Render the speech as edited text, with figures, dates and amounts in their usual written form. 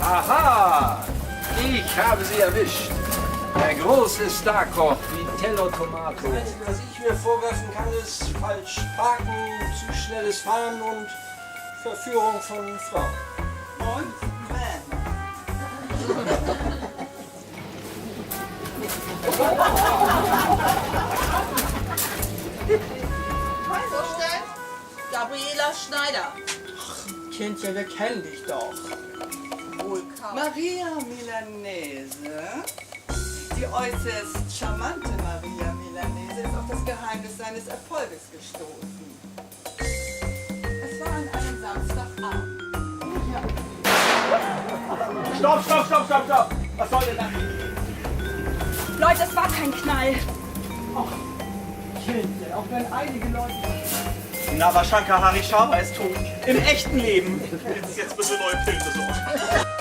Aha! Ich habe Sie erwischt. Der große Starkoch, Vitello Tomato. Das Einzige, was ich mir vorwerfen kann, ist falsch parken, zu schnelles Fahren und Verführung von Frauen. Und Männer. Vorstellen? Gabriela Schneider. Kindchen, wir kennen dich doch. Wohl kaum. Maria Milanese. Die äußerst charmante Maria Milanese ist auf das Geheimnis seines Erfolges gestoßen. Es war an einem Samstagabend. Stopp! Was soll denn das? Leute, es war kein Knall. Kindchen, auch wenn einige Leute... Navashankar Hari Shava ist tot. Im echten Leben. Jetzt müssen wir neue Pilze sorgen.